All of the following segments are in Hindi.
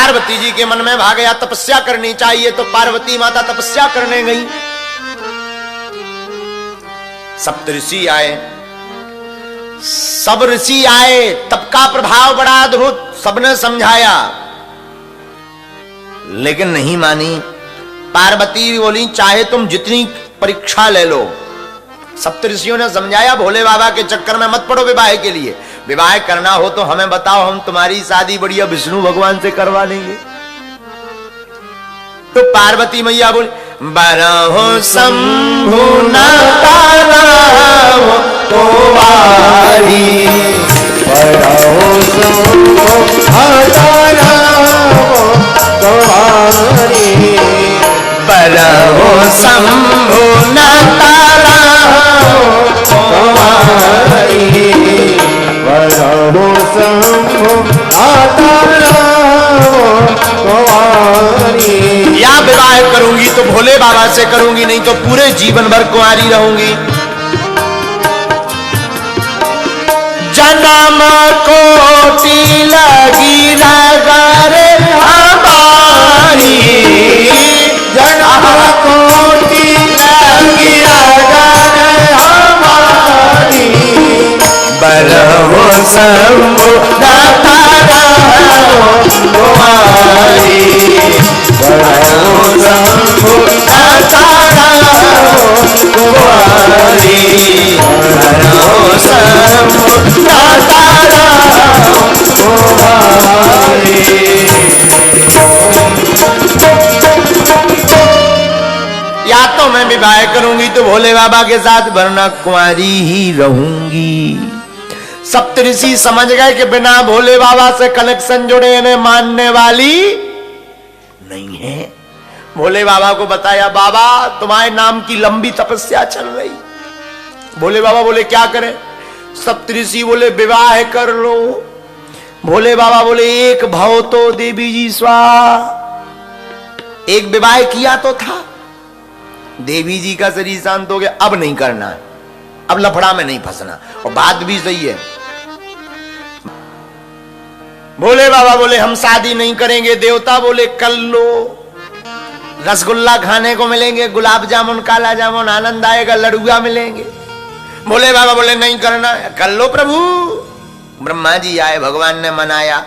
पार्वती जी के मन में भाग गया तपस्या करनी चाहिए, तो पार्वती माता तपस्या करने गई। सप्तऋषि आए, सब ऋषि आए, तब का प्रभाव बड़ा अद्भुत, सबने समझाया लेकिन नहीं मानी। पार्वती बोली चाहे तुम जितनी परीक्षा ले लो। सप्तऋषियों ने समझाया भोले बाबा के चक्कर में मत पड़ो, विवाह के लिए विवाह करना हो तो हमें बताओ, हम तुम्हारी शादी बढ़िया विष्णु भगवान से करवा लेंगे। तो पार्वती मैया बोली बरहो शंभु न ताराओ तो वारी, बरहो शंभु न ताराओ तो वारी, बरहो शंभु न ताराओ तो वारी, बरहो शंभु न ताराओ तो वारी। या विवाह करूंगी तो भोले बाबा से करूंगी, नहीं तो पूरे जीवन भर कुंवारी रहूंगी। जन्म कोटि लगी रगारे हमारी, जन्म कोटि लगी रगारे हमारी, बरहो शंभु न ताराओ तो वारी, बरहो शंभु न ताराओ तो वारी, बरहो शंभु न ताराओ तो वारी। या तो मैं विवाह करूंगी तो भोले बाबा के साथ, वरना कुंवारी ही रहूंगी। सप्तऋषि समझ गए कि बिना भोले बाबा से कनेक्शन जुड़े इन्हें मानने वाली नहीं है। भोले बाबा को बताया बाबा तुम्हारे नाम की लंबी तपस्या चल रही। भोले बाबा बोले क्या करें? सप्तऋषि बोले विवाह कर लो। भोले बाबा बोले एक भव तो देवी जी स्वाहा, एक विवाह किया तो था, देवी जी का शरीर शांत हो गया, अब नहीं करना है, अब लफड़ा में नहीं फंसना। और बात भी सही है। भोले बाबा बोले हम शादी नहीं करेंगे। देवता बोले कर लो, रसगुल्ला खाने को मिलेंगे, गुलाब जामुन, काला जामुन, आनंद आएगा, लड़ुआ मिलेंगे। भोले बाबा बोले नहीं करना है। कर लो प्रभु। ब्रह्मा जी आए, भगवान ने मनाया।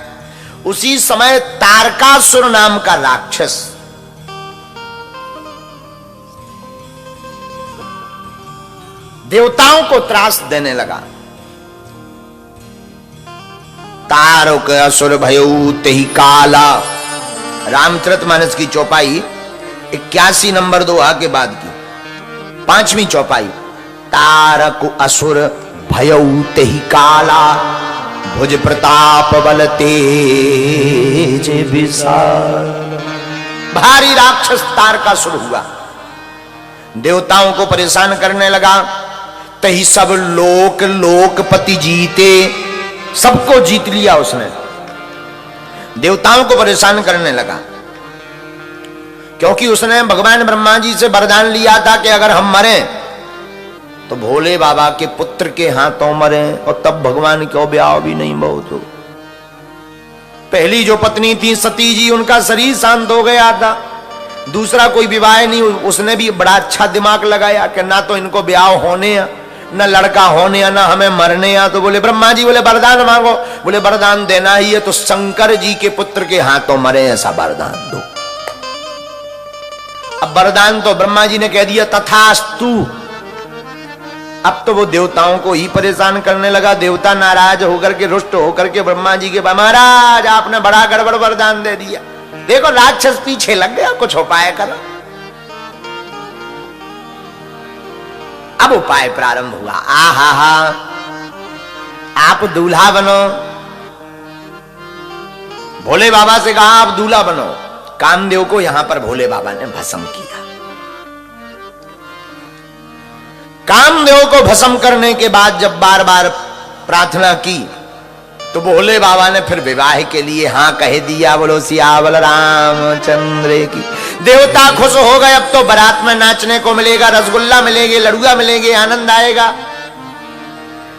उसी समय तारकासुर नाम का राक्षस देवताओं को त्रास देने लगा। तारक असुर भयऊ तेहि काला, रामचरितमानस की चौपाई 81 नंबर दोहा के बाद की 5वीं चौपाई। तारक असुर भयऊ तेहि काला, भुज प्रताप बल तेज विशाल। भारी राक्षस तारकासुर हुआ, देवताओं को परेशान करने लगा। तही सब लोक लोकपति जीते, सबको जीत लिया उसने, देवताओं को परेशान करने लगा। क्योंकि उसने भगवान ब्रह्मा जी से वरदान लिया था कि अगर हम मरें तो भोले बाबा के पुत्र के हाथों मरें, और तब भगवान को ब्याह भी नहीं बहुत हो। पहली जो पत्नी थी सती जी, उनका शरीर शांत हो गया था, दूसरा कोई विवाह नहीं। उसने भी बड़ा अच्छा दिमाग लगाया कि ना तो इनको ब्याह होने या न लड़का होने या ना हमें मरने या। तो बोले ब्रह्मा जी बोले वरदान मांगो। बोले वरदान देना ही है तो शंकर जी के पुत्र के हाथों मरे ऐसा वरदान दो। अब वरदान तो ब्रह्मा जी ने कह दिया तथास्तु। अब तो वो देवताओं को ही परेशान करने लगा। देवता नाराज होकर के, रुष्ट होकर के ब्रह्मा जी के महाराज आपने बड़ा गड़बड़ वरदान दे दिया, देखो राक्षस पीछे लग गया, कुछ उपाय करो। अब उपाय प्रारंभ हुआ। आहा हा, आप दूल्हा बनो। भोले बाबा से कहा आप दूल्हा बनो। कामदेव को यहां पर भोले बाबा ने भस्म किया। कामदेव को भस्म करने के बाद जब बार बार प्रार्थना की तो भोले बाबा ने फिर विवाह के लिए हाँ कह दिया। बोलो सियावल रामचंद्र की। देवता खुश हो गए, अब तो बारात में नाचने को मिलेगा, रसगुल्ला मिलेंगे, लड़ुआ मिलेंगे, आनंद आएगा।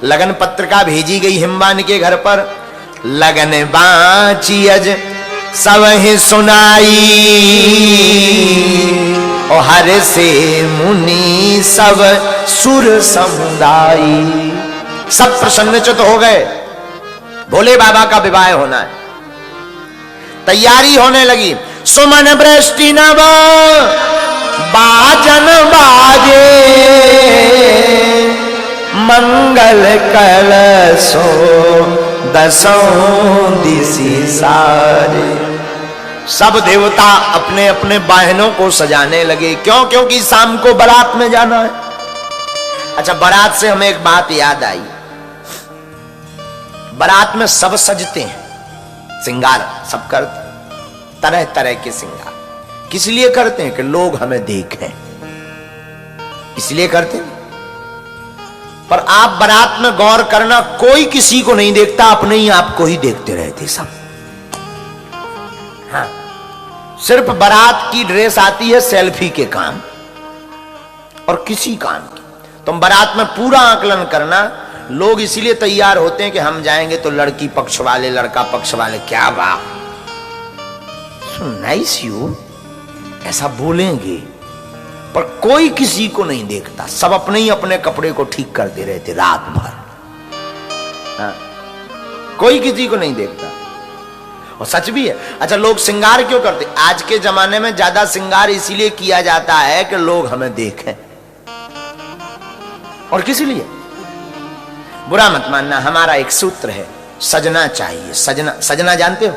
लगन पत्रिका भेजी गई हिमवान के घर पर। लगन बाची अज सब ही सुनाई, और हर से मुनि सब सुर समुदाय। सब प्रसन्नचित हो गए, भोले बाबा का विवाह होना है, तैयारी होने लगी। सुमन वृष्टि नव बाजन बाजे, मंगल कलशो दसों दिशि सारे। सब देवता अपने अपने वाहनों को सजाने लगे। क्यों? क्योंकि शाम को बारात में जाना है। अच्छा, बारात से हमें एक बात याद आई। बारात में सब सजते हैं, श्रृंगार सब करते हैं, तरह तरह के श्रृंगार। किस लिए करते हैं? कि लोग हमें देखें, इसलिए करते हैं। पर आप बारात में गौर करना, कोई किसी को नहीं देखता, अपने ही आप को ही देखते रहते सब। हाँ, सिर्फ बारात की ड्रेस आती है सेल्फी के काम और किसी काम की। तुम बारात में पूरा आकलन करना, लोग इसीलिए तैयार होते हैं कि हम जाएंगे तो लड़की पक्ष वाले, लड़का पक्ष वाले, क्या वाह नाइस यू, ऐसा बोलेंगे। पर कोई किसी को नहीं देखता, सब अपने ही अपने कपड़े को ठीक करते रहते रात भर। हाँ, कोई किसी को नहीं देखता, और सच भी है। अच्छा, लोग श्रृंगार क्यों करते? आज के जमाने में ज्यादा श्रृंगार इसीलिए किया जाता है कि लोग हमें देखें, और किस लिए? बुरा मत मानना, हमारा एक सूत्र है, सजना चाहिए। सजना, सजना जानते हो?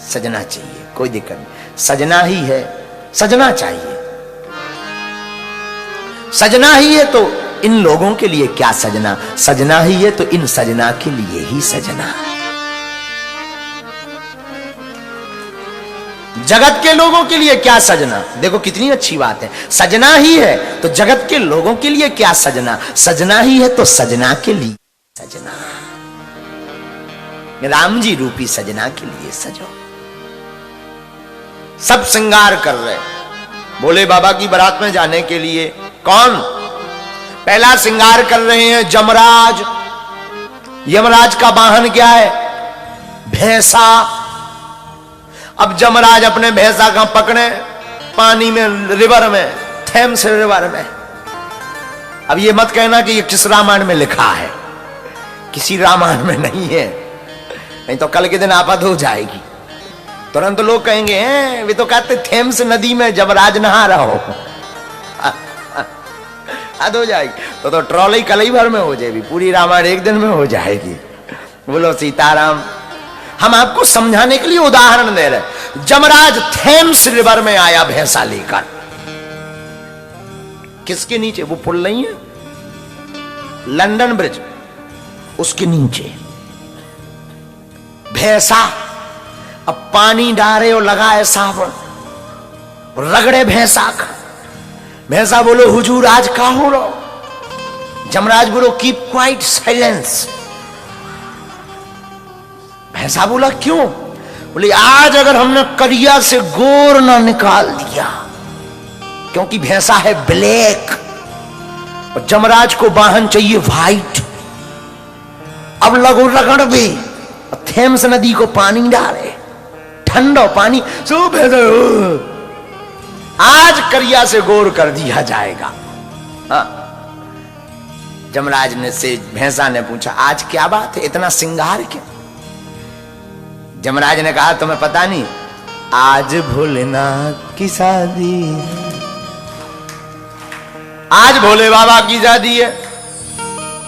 सजना चाहिए, कोई दिक्कत नहीं, सजना ही है, सजना चाहिए। सजना ही है तो इन लोगों के लिए क्या सजना, सजना ही है तो इन सजना के लिए ही सजना। जगत के लोगों के लिए क्या सजना? देखो कितनी अच्छी बात है, सजना ही है तो जगत के लोगों के लिए क्या सजना, सजना ही है तो सजना के लिए सजना। राम जी रूपी सजना के लिए सजो। सब श्रृंगार कर रहे भोले बाबा की बारात में जाने के लिए। कौन? पहला श्रृंगार कर रहे हैं जमराज। यमराज का वाहन क्या है? भैंसा। अब जमराज अपने भैंसा का पकड़े पानी में, रिवर में, थेम्स रिवर में। अब ये मत कहना कि ये किस रामायण में लिखा है, किसी रामायण में नहीं है, नहीं तो कल के दिन आफत हो जाएगी। तुरंत लोग कहेंगे हैं वे तो कहते थेम्स नदी में जमराज नहा रहा हो, हद हो जाएगी। तो ट्रॉली कल भर में हो जाएगी, पूरी रामायण एक दिन में हो जाएगी। बोलो सीताराम। हम आपको समझाने के लिए उदाहरण दे रहे। जमराज थेम्स रिवर में आया भैंसा लेकर। किसके नीचे? वो पुल नहीं है लंदन ब्रिज, उसके नीचे भैंसा। अब पानी डाले और लगाए साबुन, रगड़े भैंसा का। भैंसा बोलो हुजूर आज का हो रहा। जमराज बोलो कीप क्वाइट साइलेंस। भैंसा बोला क्यों? बोले आज अगर हमने करिया से गोर ना निकाल दिया, क्योंकि भैंसा है ब्लैक और जमराज को वाहन चाहिए व्हाइट। अब लगो रगड़ भी, थेम्स नदी को पानी डाले, ठंडा पानी, सो भैंसा आज करिया से गोर कर दिया जाएगा। हाँ। जमराज ने से भैंसा ने पूछा आज क्या बात है, इतना श्रृंगार क्यों? जमराज ने कहा तुम्हें पता नहीं, आज भोलेनाथ की शादी, आज भोले बाबा की शादी है।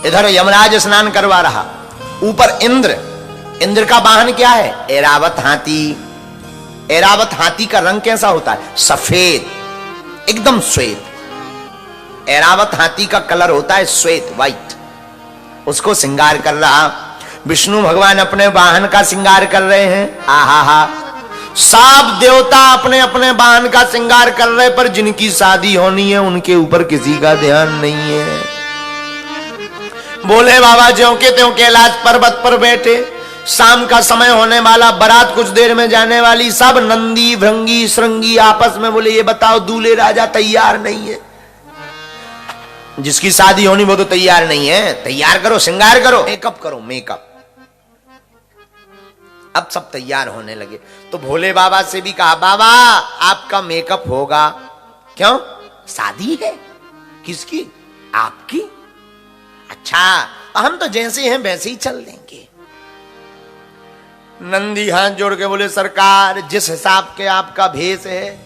इधर यमराज स्नान करवा रहा, ऊपर इंद्र। इंद्र का वाहन क्या है? ऐरावत हाथी। ऐरावत हाथी का रंग कैसा होता है? सफेद, एकदम श्वेत। ऐरावत हाथी का कलर होता है श्वेत, व्हाइट। उसको श्रृंगार कर रहा। विष्णु भगवान अपने वाहन का श्रृंगार कर रहे हैं। आहा हा, सब देवता अपने अपने वाहन का श्रृंगार कर रहे, पर जिनकी शादी होनी है उनके ऊपर किसी का ध्यान नहीं है। भोले बाबा ज्यों के त्यों कैलाश पर्वत पर बैठे। शाम का समय होने वाला, बारात कुछ देर में जाने वाली। सब नंदी भृंगी श्रृंगी आपस में बोले ये बताओ दूल्हे राजा तैयार नहीं है। जिसकी शादी होनी वो तो तैयार नहीं है। तैयार करो, श्रृंगार करो, मेकअप करो, मेकअप। अब सब तैयार होने लगे। तो भोले बाबा से भी कहा, बाबा आपका मेकअप होगा। क्यों? शादी है। किसकी? आपकी। अच्छा, हम तो जैसे हैं वैसे ही चल देंगे। नंदी हाथ जोड़ के बोले, सरकार जिस हिसाब के आपका भेष है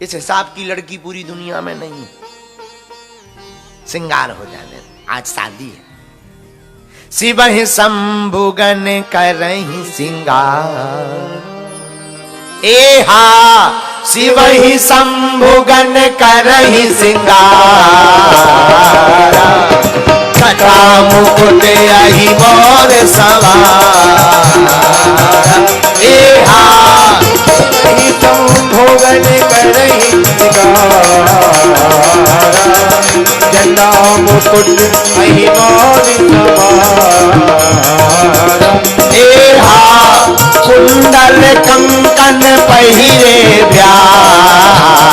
इस हिसाब की लड़की पूरी दुनिया में नहीं है, श्रृंगार हो जाने, आज शादी है। शिवहि शंभुगन करहि श्रृंगार, एहा शिवहि शंभुगन करहि श्रृंगार, जटा मुकुट अहि मोर सवार, एहा शिवहि शंभुगन करहि श्रृंगार, जटा मुकुट अहि मोर सवार, एहा कुंडल कंकन पहिरे ब्याला,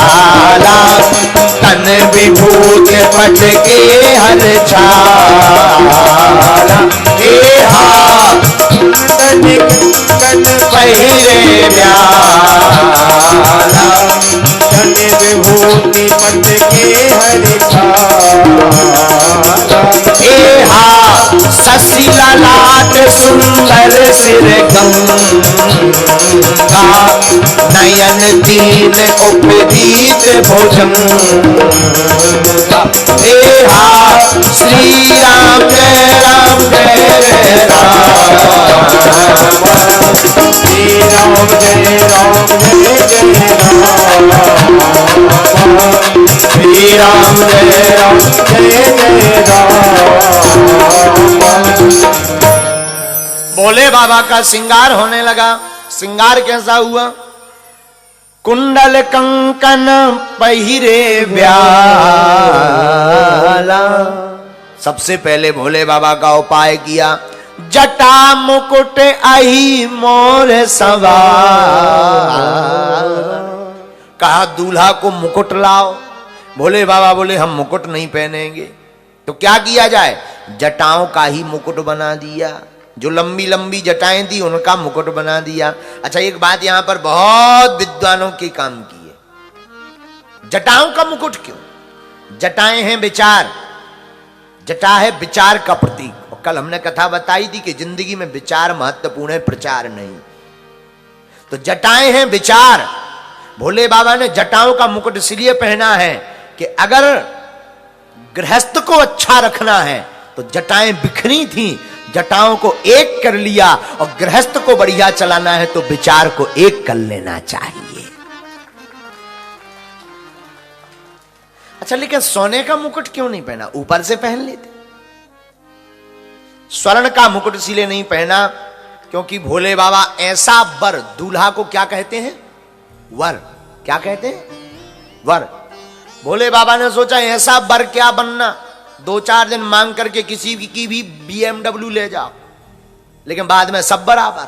तन विभूत पट के हर छाला, एहा कुंडल कंकन पहिरे ब्याला, तन विभूति पट के हर छाला, एहा शशि ललाट सुंदर सिर गंगा, नयन तीन उपदीत भुजंगा, एहा श्री राम जय राम जय जय राम, श्री राम जय राम जय जय राम, श्री राम जय राम जय जय राम। भोले बाबा का श्रृंगार होने लगा। श्रृंगार कैसा हुआ? कुंडल कंकन पहिरे ब्याला, सबसे पहले भोले बाबा का उपाय किया, जटा मुकुट अहि मोर सवार, कहा दूल्हा को मुकुट लाओ। भोले बाबा बोले हम मुकुट नहीं पहनेंगे। तो क्या किया जाए? जटाओं का ही मुकुट बना दिया, जो लंबी लंबी जटाएं थी उनका मुकुट बना दिया। अच्छा, एक बात यहां पर बहुत विद्वानों के काम की है, जटाओं का मुकुट क्यों? जटाएं हैं विचार, जटा है विचार का प्रतीक। और कल हमने कथा बताई थी कि जिंदगी में विचार महत्वपूर्ण है, प्रचार नहीं। तो जटाएं हैं विचार। भोले बाबा ने जटाओं का मुकुट इसलिए पहना है कि अगर गृहस्थ को अच्छा रखना है तो जटाएं बिखरी थी, जटाओं को एक कर लिया, और गृहस्थ को बढ़िया चलाना है तो विचार को एक कर लेना चाहिए। अच्छा, लेकिन सोने का मुकुट क्यों नहीं पहना? ऊपर से पहन लेते। स्वर्ण का मुकुट इसलिए नहीं पहना क्योंकि भोले बाबा ऐसा वर, दूल्हा को क्या कहते हैं? वर। क्या कहते हैं? वर। भोले बाबा ने सोचा ऐसा वर क्या बनना, 2-4 दिन मांग करके किसी की भी BMW ले जाओ, लेकिन बाद में सब बराबर,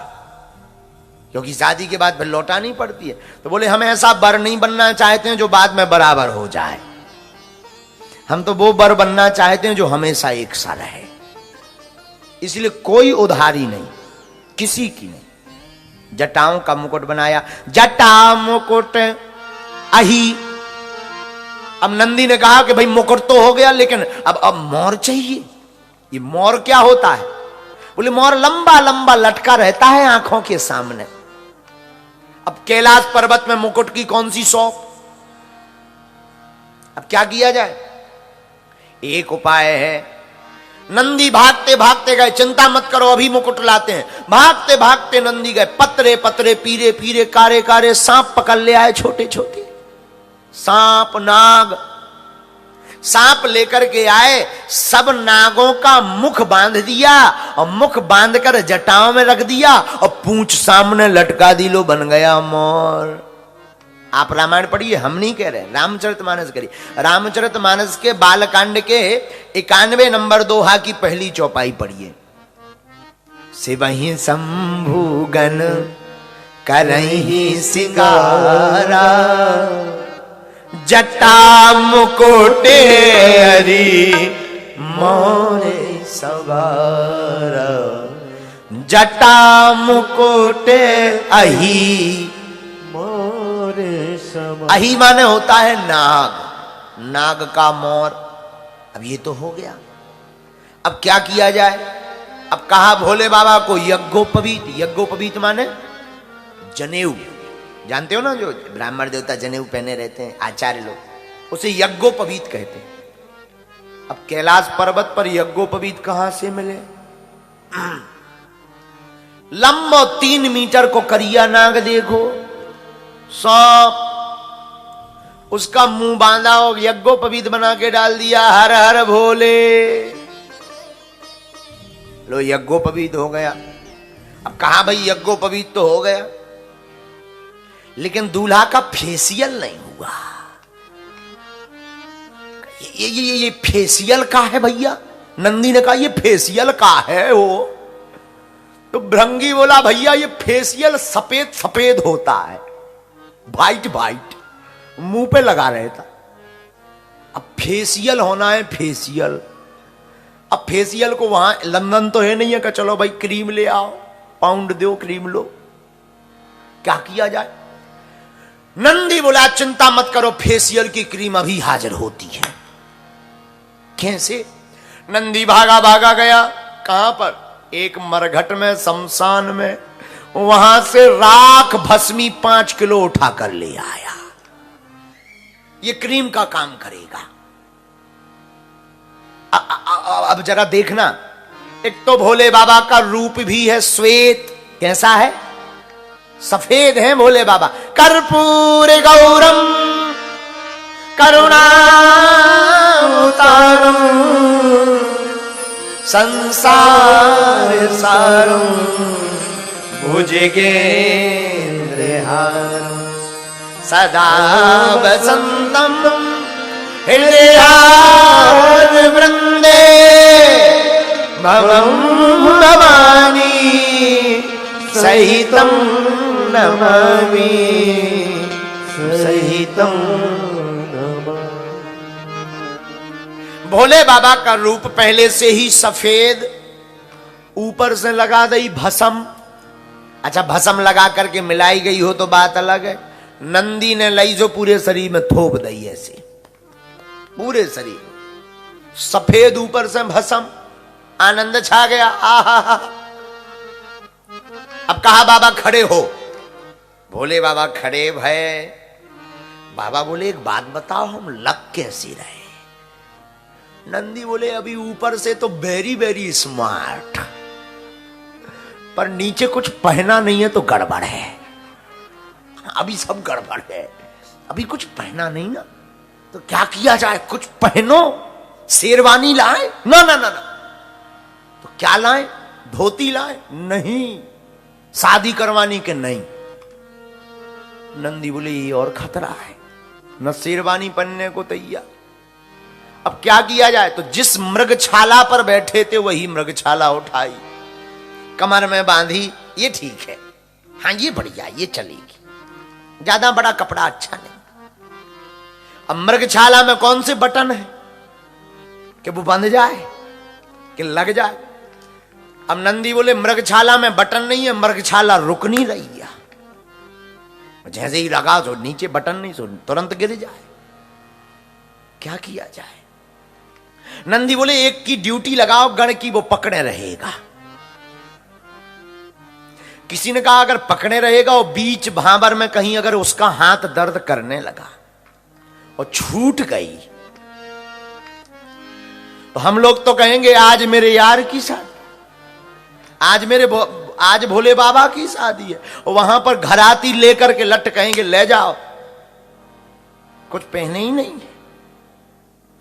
क्योंकि शादी के बाद फिर लौटानी पड़ती है। तो बोले हम ऐसा वर नहीं बनना चाहते हैं जो बाद में बराबर हो जाए, हम तो वो वर बनना चाहते हैं जो हमेशा एक सा रहे। इसलिए कोई उधारी नहीं, किसी की नहीं। जटाओं का मुकुट बनाया, जटा मुकुट अहि। अब नंदी ने कहा कि भाई मुकुट तो हो गया, लेकिन अब मोर चाहिए। ये मोर क्या होता है? बोले मोर लंबा लंबा लटका रहता है आंखों के सामने। अब कैलाश पर्वत में मुकुट की कौन सी शौक? अब क्या किया जाए? एक उपाय है। नंदी भागते भागते गए, चिंता मत करो अभी मुकुट लाते हैं। भागते भागते नंदी गए, पतरे पतरे पीरे पीरे कारे कारे सांप पकड़ ले आए, छोटे छोटे सांप नाग। सांप लेकर के आए, सब नागों का मुख बांध दिया और मुख बांधकर जटाओं में रख दिया और पूंछ सामने लटका दी, लो बन गया मोर। आप रामायण पढ़िए, हम नहीं कह रहे, रामचरितमानस करिए। रामचरितमानस के बालकांड के 91 नंबर दोहा की पहली चौपाई पढ़िए। शिवहि शंभुगन करहि सिंगारा, जटा मुकुटे हरि मोरे सवारा, जटा मुकुट अही। मोरे सम अही माने होता है नाग, नाग का मोर। अब ये तो हो गया, अब क्या किया जाए? अब कहा भोले बाबा को यज्ञोपवीत। यज्ञोपवीत माने जनेऊ, जानते हो ना, जो ब्राह्मण देवता जनेऊ पहने रहते हैं आचार्य लोग, उसे यज्ञोपवीत कहते हैं। अब कैलाश पर्वत पर यज्ञोपवीत कहां से मिले? लंबो 3 मीटर को करिया नाग देखो, सांप, उसका मुंह बांधा हो, यज्ञोपवीत बना के डाल दिया, हर हर भोले, लो यज्ञोपवीत हो गया। अब कहा भाई यज्ञोपवीत तो हो गया, लेकिन दूल्हा का फेसियल नहीं हुआ। ये फेसियल का है भैया? नंदी ने कहा ये फेसियल का है वो। तो भृंगी बोला भैया ये फेसियल सफेद सफेद होता है, वाइट वाइट, मुंह पे लगा रहता। अब फेसियल होना है फेसियल। अब फेसियल को वहां लंदन तो है नहीं है कि चलो भाई क्रीम ले आओ, पाउंड दो क्रीम लो, क्या किया जाए? नंदी बोला चिंता मत करो, फेसियल की क्रीम अभी हाजिर होती है। कैसे? नंदी भागा भागा गया, कहां पर? एक मरघट में, शमशान में, वहां से राख भस्मी 5 किलो उठा कर ले आया। ये क्रीम का काम करेगा। अब जरा देखना, एक तो भोले बाबा का रूप भी है श्वेत, कैसा है? सफेद है भोले बाबा। कर्पूर गौरम करुणावतारम संसार सारम भुजगेन्द्रहारम सदा वसंतम हृदयार वृंदे भवम भवानी सहितम नमामि सहितम। भोले बाबा का रूप पहले से ही सफेद, ऊपर से लगा दी भस्म। अच्छा, भस्म लगा करके मिलाई गई हो तो बात अलग है। नंदी ने लई जो पूरे शरीर में थोप दी, ऐसे पूरे शरीर सफेद, ऊपर से भस्म, आनंद छा गया। आहा। अब कहा बाबा खड़े हो। भोले बाबा खड़े भय। बाबा बोले एक बात बताओ, हम लग कैसे रहे? नंदी बोले अभी ऊपर से तो वेरी वेरी स्मार्ट, पर नीचे कुछ पहना नहीं है तो गड़बड़ है। अभी सब गड़बड़ है, अभी कुछ पहना नहीं ना, तो क्या किया जाए? कुछ पहनो, शेरवानी लाए? ना ना ना ना। तो क्या लाए? धोती लाए? नहीं। शादी करवानी के नहीं? नंदी बोले ये और खतरा है, न शेरवानी पहनने को तैयार। अब क्या किया जाए? तो जिस मृगछाला पर बैठे थे वही मृगछाला उठाई, कमर में बांधी। ये ठीक है, हाँ ये बढ़िया, ये चलेगी, ज्यादा बड़ा कपड़ा अच्छा नहीं। अब मृगछाला में कौन से बटन है कि वो बंध जाए कि लग जाए? अब नंदी बोले मृगछाला में बटन नहीं है, मृगछाला रुक नहीं रही है, जैसे ही लगा तो नीचे बटन नहीं, सो तुरंत गिर जाए। क्या किया जाए? नंदी बोले एक की ड्यूटी लगाओ गण की, वो पकड़े रहेगा। किसी ने कहा अगर पकड़े रहेगा और बीच भांबर में कहीं अगर उसका हाथ दर्द करने लगा और छूट गई तो हम लोग तो कहेंगे आज मेरे यार की शादी, आज भोले बाबा की शादी है, और वहां पर घराती लेकर के लट कहेंगे ले जाओ, कुछ पहने ही नहीं है।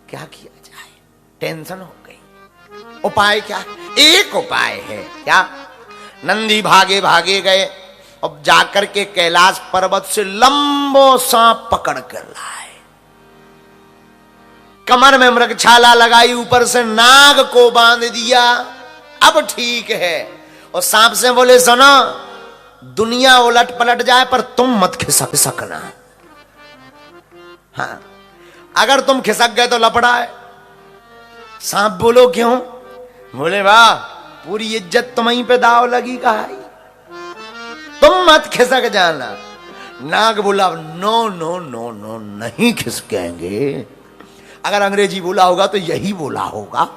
क्या किया जाए? टेंशन हो गई। उपाय क्या है? एक उपाय है। क्या? नंदी भागे भागे गए और जाकर के कैलाश पर्वत से लंबो सांप पकड़ कर लाए, कमर में मृगछाला लगाई, ऊपर से नाग को बांध दिया। अब ठीक है। और सांप से बोले सुनो, दुनिया उलट पलट जाए पर तुम मत खिसक सकना। हाँ, अगर तुम खिसक गए तो लपड़ा है। सांप बोलो क्यों? बोले वाह, पूरी इज्जत तुम्हीं पे दाव लगी कहा, तुम मत खिसक जाना। नाग बोला नो नो नो नो, नहीं खिसकेंगे। अगर अंग्रेजी बोला होगा तो यही बोला होगा।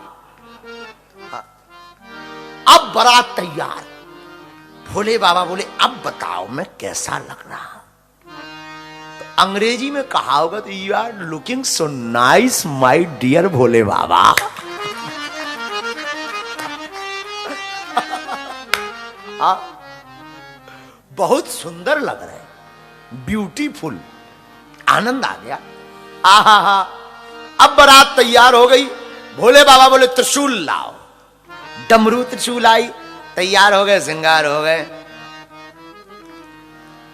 अब बारात तैयार। भोले बाबा बोले अब बताओ मैं कैसा लग रहा हूं। तो अंग्रेजी में कहा होगा तो you are looking so nice my dear Bhole Baba. बहुत सुंदर लग रहे, ब्यूटीफुल। आनंद आ गया। आहा हा। अब बारात तैयार हो गई। भोले बाबा बोले त्रिशूल लाओ। डमरू त्रिशूल आई, तैयार हो गए, श्रृंगार हो गए।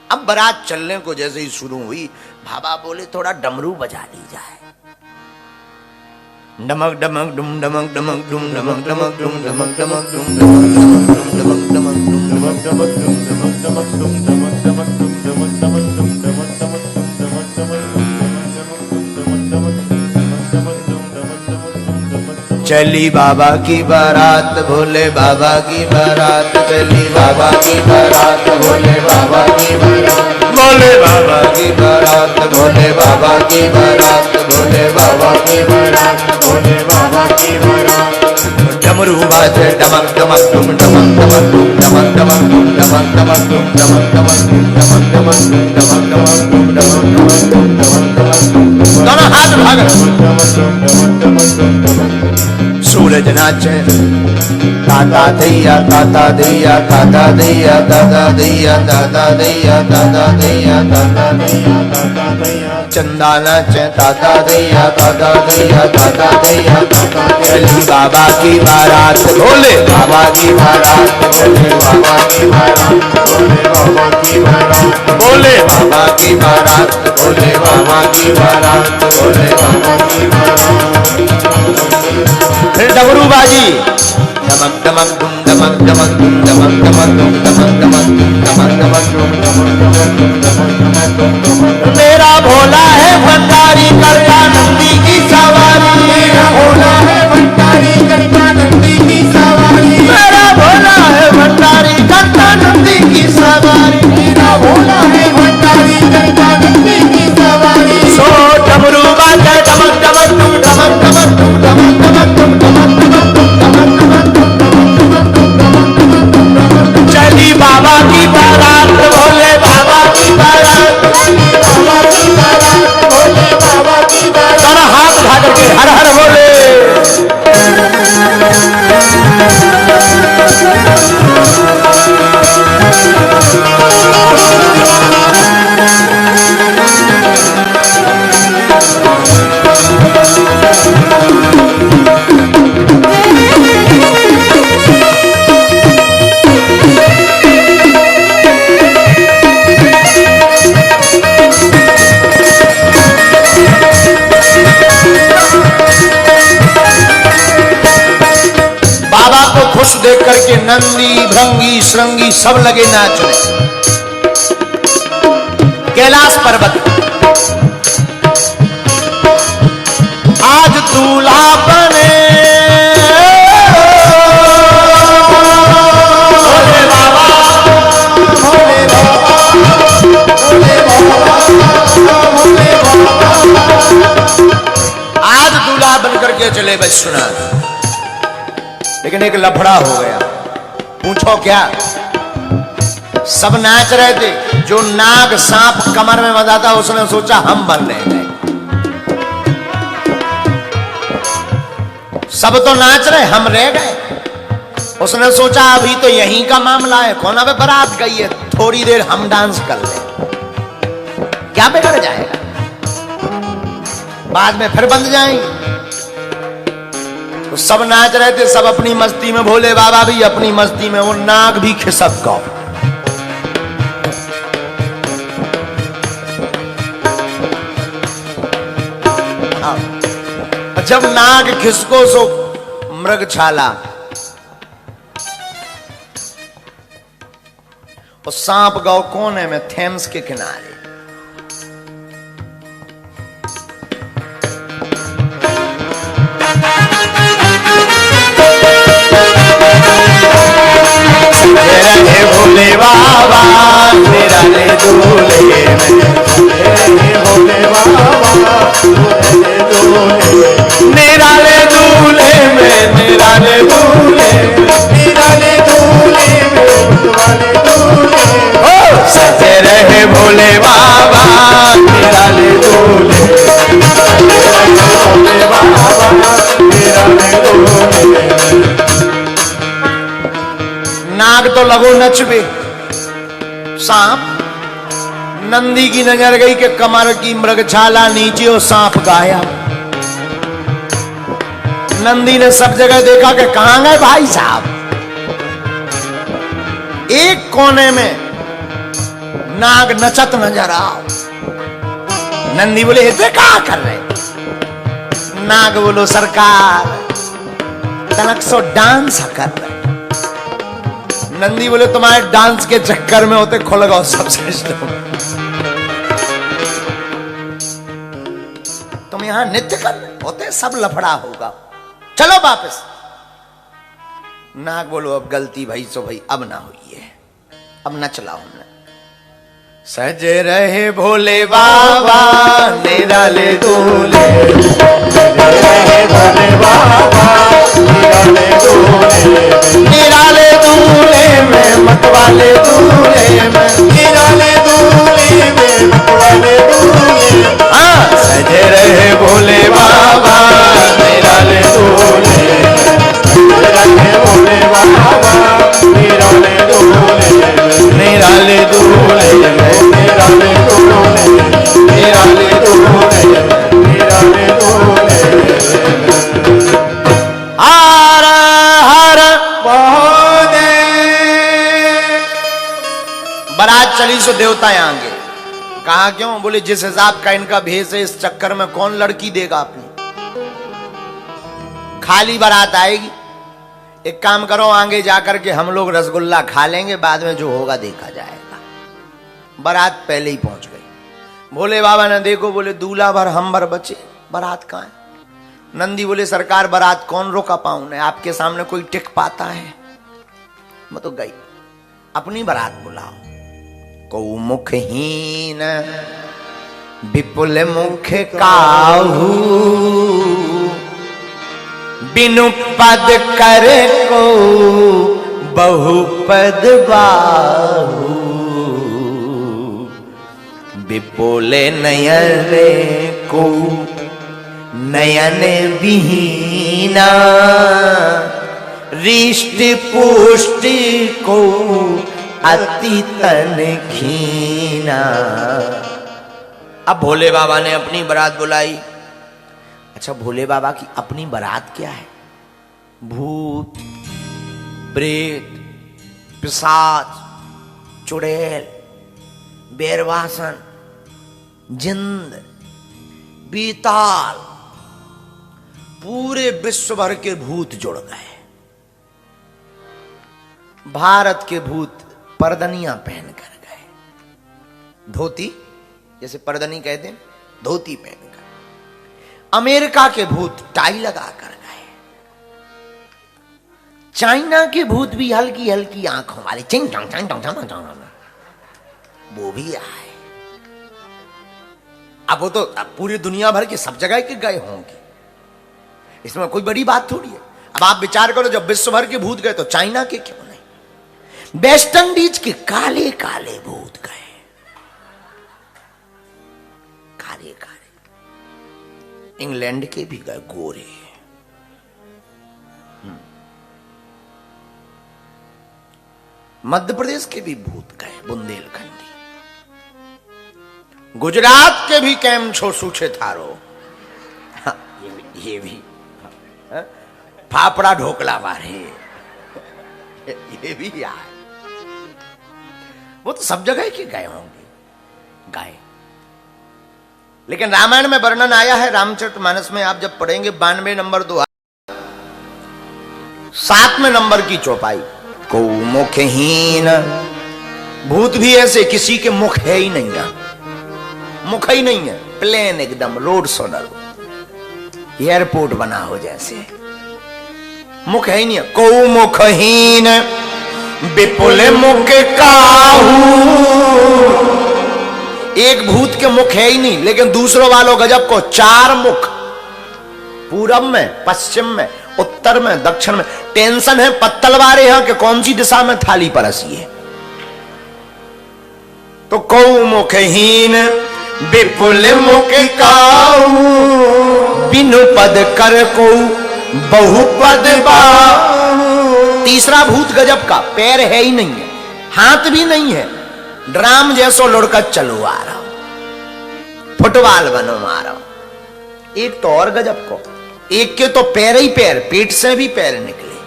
अब बारात चलने को जैसे ही शुरू हुई, बाबा बोले थोड़ा डमरू बजा ली जाए। डमक डमक डुम डमक डमक डुम डमक डमक डुम डमक डमक डुम डमक डमक डमक डुम डमक डमक डुम डमक डमक डुम डमक डमक डुम डमक डमक डुम डमक डमक डुम डमक डमक। चली बाबा की बारात, भोले बाबा की बारात, चली बाबा की बारात, भोले बाबा की बारात, भोले बाबा की बारात, भोले बाबा की बारात, भोले बाबा की बारात, भोले बाबा की बारात। डमरू बाजे डमक डमक डुम डमक डमक डुम डमक डमक डुम डमक डमक डुम डमक डमक डुम डमक डमक डुम डमक डमक डुम डमक डमक डुम डमक डमक। दोनों हाथ भाग। सूरज नाचे, ताता दैया ताता दैया ताता दैया ताता दैया ताता दैया ताता दैया ताता दैया ताता दैया। चंदा नाचे, ताता दैया ताता दैया ताता दैया ताता। चली बाबा की बारात, भोले बाबा की बारात, भोले बाबा की बारात, भोले बाबा की बारात, भोले बाबा की बारात, भोले बाबा की बारात, भोले बाबा की बारात। फिर डमरू बाजी, डमक डमक डुम डमक डमक डुम डमक डमक डुम डमक डमक डुम डमक डमक डुम डमक डमक डुम। मेरा भोला है भंडारी करता नंदी की सवारी, मेरा भोला है भंडारी करता नंदी की सवारी, मेरा भोला है भंडारी करता नंदी की सवारी, मेरा भोला है भंडारी करता नंदी की सवारी। सो डमरू बाजे डमक डमक डुम डमक डमक डुम डमक डमक डुम डमक डमक डुम डमक डमक डुम डमक डमक डुम। चली बाबा की बारात, भोले बाबा की बारात, बाबा की बारात, भोले बाबा की बारात। दोनों हाथ उठा करके हर हर भोले। बाबा को खुश देख करके नंदी भृंगी श्रृंगी सब लगे नाचने। कैलाश पर्वत आज दूल्हा बने, भोले बाबा, भोले बाबा, भोले बाबा, भोले बाबा। आज दूल्हा बन करके चले विश्वनाथ। लेकिन एक लफड़ा हो गया। पूछो क्या? सब नाच रहे थे। जो नाग सांप कमर में बंधा, उसने सोचा हम बन रहे गए। सब तो नाच रहे, हम रह गए। उसने सोचा अभी तो यहीं का मामला है, कोना पे बारात गई है, थोड़ी देर हम डांस कर ले, क्या बिगड़ जाएगा, बाद में फिर बंध जाएंगे। तो सब नाच रहे थे, सब अपनी मस्ती में, भोले बाबा भी अपनी मस्ती में, वो नाग भी खिसक गया। जब नाग खिसको सो मृग छाला, और सांप गौ कोने में थेम्स के किनारे। सजे रहे भोले बाबा निराले दूल्हे में, भोले बाबा निराले दूल्हे में, निराले दूल्हे में, निराले दूल्हे में वाले दूल्हे ओ सजे रहे भोले बाबा निराले दूल्हे, भोले बाबा निराले दूल्हे। नाग तो लगो नचबे, सांप नंदी की नजर गई कि कमर की मृगछाला नीचे और सांप गाया। नंदी ने सब जगह देखा कि कहां गए भाई साहब। एक कोने में नाग नचत नजर आओ। नंदी बोले इतने क्या कर रहे? नाग बोलो सरकार तनक सो डांस कर रहे। नंदी बोले तुम्हारे डांस के चक्कर में होते खुल गो सब सिस्टम। तुम यहां नृत्य कर रहे होते सब लफड़ा होगा, चलो वापस। नाग बोलो अब गलती भाई सो भाई अब ना हुई है, अब न चलाओ हमने। सजे रहे भोले बाबा निराले दूल्हे, भोले बाबा निराले दूल्हे निराले दूल्हे में मतवाले दूल्हे में, निराले दूल्हे में वाले दूल्हे। हाँ सजे रहे भोले बाबा निराले दूल्हे, भोले बाबा निराले दूल्हे निराले दूल्हे में, निराले दूल्हे निराले दूल्हे में। निराले दूल्हे। हर हर महादेव। बारात चली सो देवता आएंगे। कहा क्यों? बोले जिस हिसाब का इनका भेष है इस चक्कर में कौन लड़की देगा अपनी। खाली बारात आएगी। एक काम करो आगे जाकर के हम लोग रसगुल्ला खा लेंगे, बाद में जो होगा देखा जाएगा। बारात पहले ही पहुंच गई। भोले बाबा ने देखो, बोले दूल्हा भर हम भर बचे, बारात कहां है? नंदी बोले सरकार बारात कौन रोका पाऊं, ने आपके सामने कोई टिक पाता है? मैं तो गई, अपनी बारात बुलाओ। को मुखहीन विपुल मुख काहू, बिनु पद कर को बहुपद बाहू, विपुल नयन को नयन विहीना, रिष्ट पुष्ट को अति तन खीना। अब भोले बाबा ने अपनी बारात बुलाई। अच्छा भोले बाबा की अपनी बारात क्या है? भूत प्रेत पिशाच चुड़ैल बेरवासन जिंद बीताल, पूरे विश्व भर के भूत जुड़ गए। भारत के भूत परदनियां पहन कर गए, धोती जैसे परदनी कहते हैं, धोती पहन कर। अमेरिका के भूत टाई लगा कर गए। चाइना के भूत भी हल्की हल्की आंखों वाले चिंग चंग चंग चंग चंग चंग, वो भी आए। अब वो तो अब पूरी दुनिया भर के सब जगह के गए होंगे, इसमें कोई बड़ी बात थोड़ी है। अब आप विचार करो, जब विश्व भर के भूत गए तो चाइना के क्यों नहीं? वेस्ट इंडीज के काले काले भूत गए, काले काले। इंग्लैंड के भी गए गोरे। मध्य प्रदेश के भी भूत गए, बुंदेलखंडी। गुजरात के भी कैम छो सूछे थारो, ये भी फाफड़ा ढोकला मारे, ये भी आए। वो तो सब जगह के गए होंगे, गए। लेकिन रामायण में वर्णन आया है, रामचरितमानस में आप जब पढ़ेंगे 92 नंबर 2 7वें नंबर की चौपाई, को मुखहीन। भूत भी ऐसे, किसी के मुख है ही नहीं है, मुख ही नहीं है, प्लेन एकदम रोड सोनल, एयरपोर्ट बना हो जैसे, मुख है ही नहीं है। को मुखहीन विपुल मुख काहू, एक भूत के मुख है ही नहीं, लेकिन दूसरों वालों गजब को 4 मुख, पूरब में, पश्चिम में, उत्तर में, दक्षिण में। टेंशन है पत्तलवारे यहां के कौन सी दिशा में थाली परसी है। तो कौ मुखहीन विपुल मुख काहू, बिनु पद कर को बहुपद बाहु। तीसरा भूत गजब का, पैर है ही नहीं है, हाथ भी नहीं है, ड्राम जैसो लुढ़कर चलो आ रहा, फुटबॉल बनो मारो। एक तो और गजब को, एक के तो पैर ही पैर, पेट से भी पैर निकले।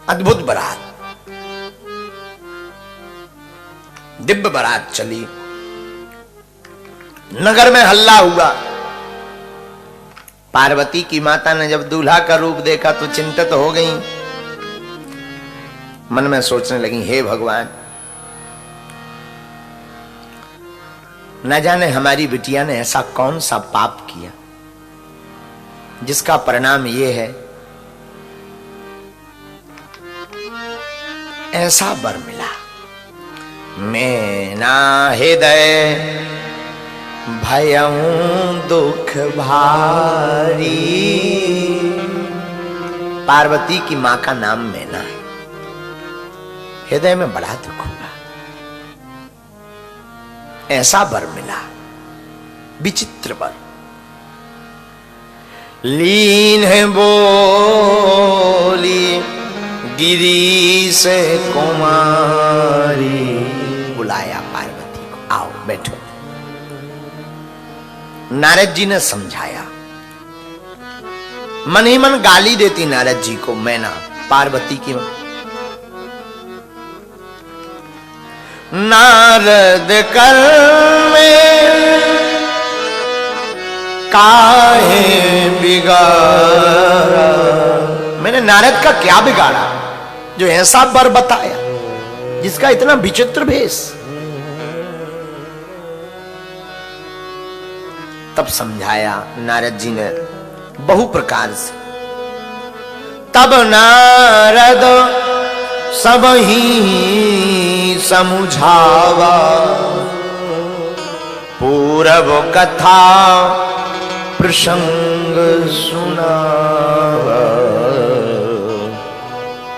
अद्भुत बारात, दिव्य बारात चली, नगर में हल्ला हुआ। पार्वती की माता ने जब दूल्हा का रूप देखा तो चिंतित हो गई, मन में सोचने लगी, हे भगवान, न जाने हमारी बिटिया ने ऐसा कौन सा पाप किया जिसका परिणाम ये है, ऐसा वर मिला। मैं ना हृदय भयऊं दुख भारी। पार्वती की मां का नाम मैना है, हृदय में बड़ा दुख हुआ, ऐसा वर मिला, विचित्र वर। लीन है बोली गिरी से कुमारी, बुलाया पार्वती को, आओ बैठो। नारद जी ने समझाया, मन ही मन गाली देती नारद जी को मैना, पार्वती की। नारद कर में काहे बिगाड़ा, मैंने नारद का क्या बिगाड़ा जो ऐसा वर बताया, जिसका इतना विचित्र भेष। तब समझाया नारद जी ने बहु प्रकार से। तब नारद सब ही समझावा, पूर्व कथा प्रसंग सुनावा।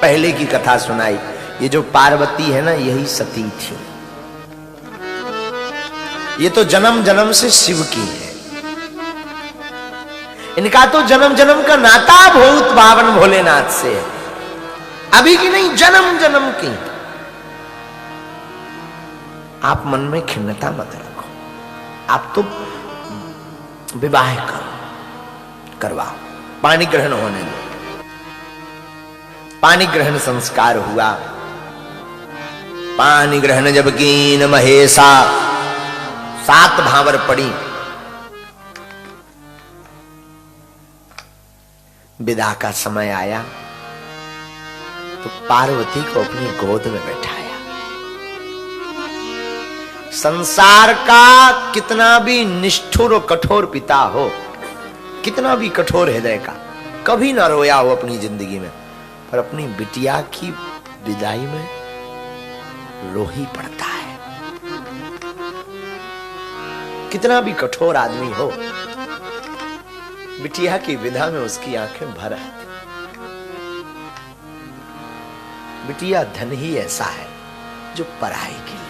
पहले की कथा सुनाई, ये जो पार्वती है ना, यही सती थी, ये तो जन्म जन्म से शिव की है। इनका तो जन्म जन्म का नाता भूत भावन भोलेनाथ से है, अभी की नहीं, जन्म जन्म की। आप मन में खिन्नता मत रखो, आप तो विवाह करो, करवाओ, पानी ग्रहण होने दो। पानी ग्रहण संस्कार हुआ। पानी ग्रहण जब कीन महेशा, 7 भावर पड़ी। विदा का समय आया तो पार्वती को अपनी गोद में बैठाया। संसार का कितना भी निष्ठुर और कठोर पिता हो, कितना भी कठोर हृदय का, कभी ना रोया हो अपनी जिंदगी में, पर अपनी बिटिया की विदाई में रो ही पड़ता है। कितना भी कठोर आदमी हो, बिटिया की विदा में उसकी आंखें भर आती। बिटिया धन ही ऐसा है जो पढ़ाई के लिए।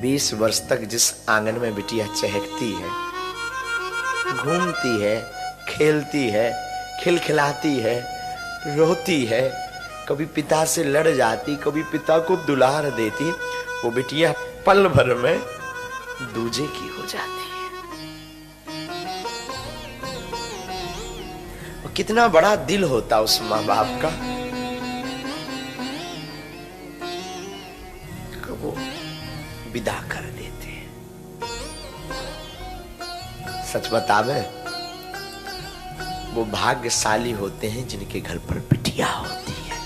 20 वर्ष तक जिस आंगन में बिटिया चहकती है, घूमती है, खेलती है, खिलखिलाती है, रोती है, कभी पिता से लड़ जाती, कभी पिता को दुलार देती, वो बिटिया पल भर में दूजे की हो जाती है। और कितना बड़ा दिल होता उस माँ बाप का, वो विदा कर देते हैं। सच बतावे, वो भाग्यशाली होते हैं जिनके घर पर बिटिया होती है।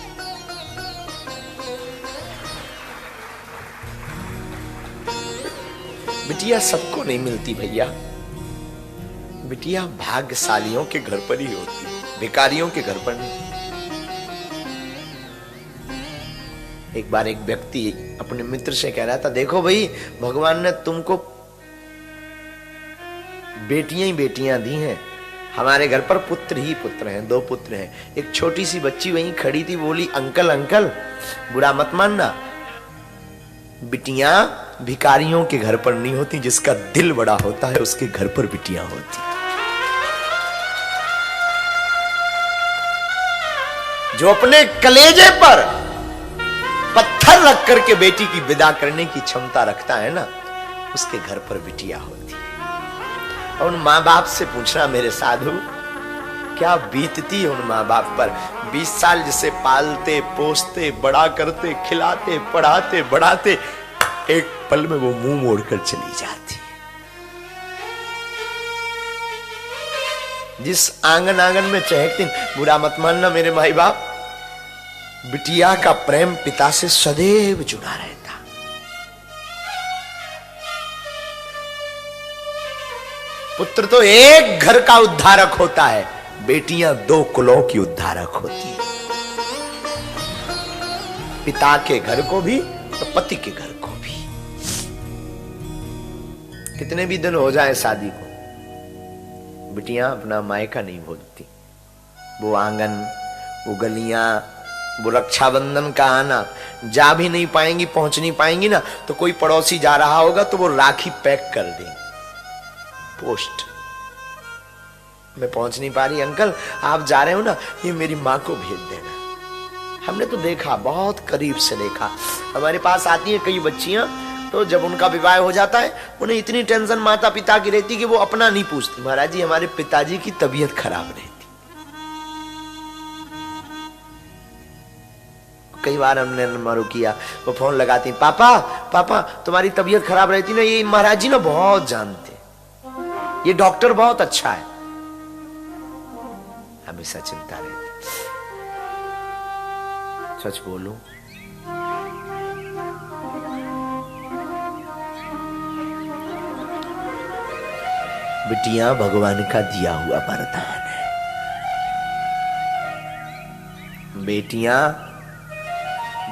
बिटिया सबको नहीं मिलती भैया, बिटिया भाग्यशालियों के घर पर ही होती है, भिखारियों के घर पर नहीं। एक बार एक व्यक्ति अपने मित्र से कह रहा था, देखो भाई भगवान ने तुमको बेटियां ही बेटियां दी हैं, हमारे घर पर पुत्र ही पुत्र हैं, 2 पुत्र हैं। एक छोटी सी बच्ची वहीं खड़ी थी, बोली अंकल अंकल बुरा मत मानना, बिटियां भिखारियों के घर पर नहीं होती, जिसका दिल बड़ा होता है उसके घर पर बिटियां होती। जो अपने कलेजे पर पत्थर रख करके बेटी की विदा करने की क्षमता रखता है ना, उसके घर पर बिटिया होती है। और उन माँ बाप से पूछना मेरे साधु, क्या बीतती है उन माँ बाप पर। 20 साल जिसे पालते पोसते बड़ा करते खिलाते पढ़ाते बढ़ाते, एक पल में वो मुंह मोड़कर चली जाती है। जिस आंगन आंगन में चहकती, बुरा मत मानना मेरे माई बाप, बिटिया का प्रेम पिता से सदैव जुड़ा रहता। पुत्र तो एक घर का उद्धारक होता है, बेटियां 2 कुलों की उद्धारक होती है, पिता के घर को भी और पति के घर को भी। कितने भी दिन हो जाए शादी को, बिटियां अपना मायका नहीं भूलती। वो आंगन, वो गलियां, वो रक्षाबंधन का आना, जा भी नहीं पाएंगी, पहुंच नहीं पाएंगी ना, तो कोई पड़ोसी जा रहा होगा तो वो राखी पैक कर देंगे, पोस्ट मैं पहुंच नहीं पा रही, अंकल आप जा रहे हो ना, ये मेरी माँ को भेज देना। हमने तो देखा, बहुत करीब से देखा, हमारे पास आती हैं कई बच्चियां, तो जब उनका विवाह हो जाता है उन्हें इतनी टेंशन माता पिता की रहती कि वो अपना नहीं पूछती, महाराज जी हमारे पिताजी की तबीयत खराब रहती। कई बार हमने मरो किया, वो फोन लगाती, पापा पापा तुम्हारी तबीयत खराब रहती ना, ये महाराज जी ना बहुत जानते, ये डॉक्टर बहुत अच्छा है, हमेशा चिंता रहती। सच बोलूं, बिटियां भगवान का दिया हुआ वरदान है। बेटियां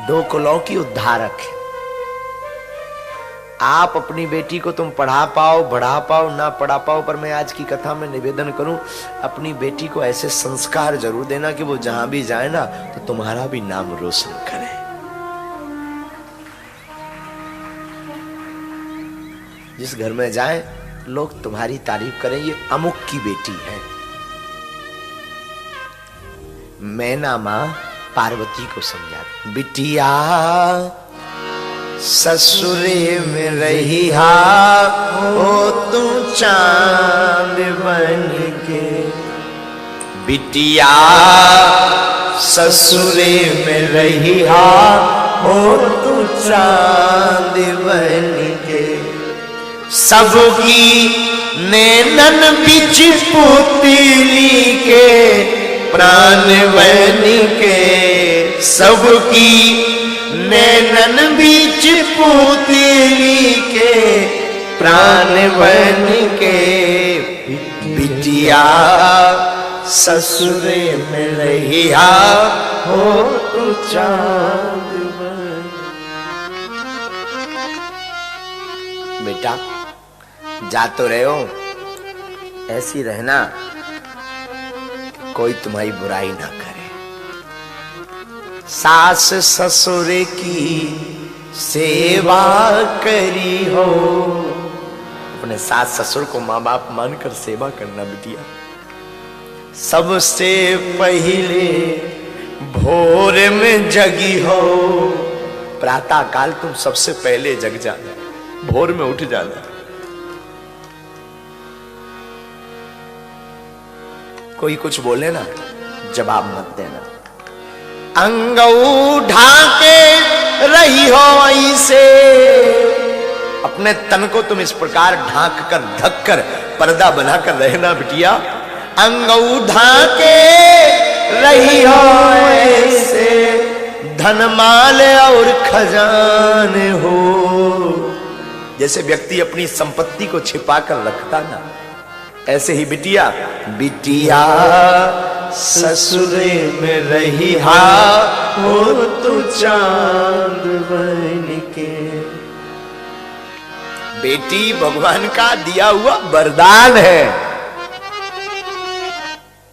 2 कुलों की उद्धारक है। आप अपनी बेटी को तुम पढ़ा पाओ बढ़ा पाओ ना पढ़ा पाओ, पर मैं आज की कथा में निवेदन करूं, अपनी बेटी को ऐसे संस्कार जरूर देना कि वो जहां भी जाए ना तो तुम्हारा भी नाम रोशन करे। जिस घर में जाए लोग तुम्हारी तारीफ करें, ये अमुक की बेटी है। मैना मां पार्वती को समझाती, बिटिया ससुरे में रही हो तू चांद बन के, बिटिया ससुरे में रही हो तू चांद बन के, सबकी नैनन बिच पुतली के प्राण बन के, सबकी नैनन बीच पुतली के प्राण बन के, बिटिया ससुरे में रहिया हो तू चांद बन। बेटा जा तो रहे हो, ऐसी रहना कोई तुम्हारी बुराई ना करे। सास ससुर की सेवा करी हो, अपने सास ससुर को माँ बाप मानकर सेवा करना बिटिया। सबसे पहले भोर में जगी हो, प्रातः काल तुम सबसे पहले जग जाना, भोर में उठ जाना। कोई कुछ बोले ना, जवाब मत देना। अंगऊ ढाके रही हो ऐसे, अपने तन को तुम इस प्रकार ढांक कर ढक कर पर्दा बनाकर रहना बिटिया। अंगऊ ढाके रही हो ऐसे, धनमाल और खजाने हो। जैसे व्यक्ति अपनी संपत्ति को छिपा कर रखता ना, ऐसे ही बिटिया बिटिया ससुरे में रही हा हो तू चांद बन के। बेटी भगवान का दिया हुआ वरदान है।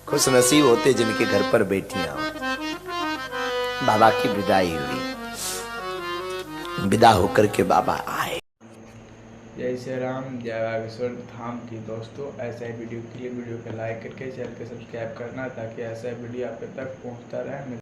खुश नसीब होते जिनके घर पर बेटियां हो। बाबा की विदाई हुई, विदा होकर के बाबा आए। जय श्री राम, जय बागेश्वर धाम की। दोस्तों ऐसा ही वीडियो के लिए वीडियो को लाइक करके चैनल को सब्सक्राइब करना, ताकि ऐसा वीडियो आप तक पहुंचता रहे।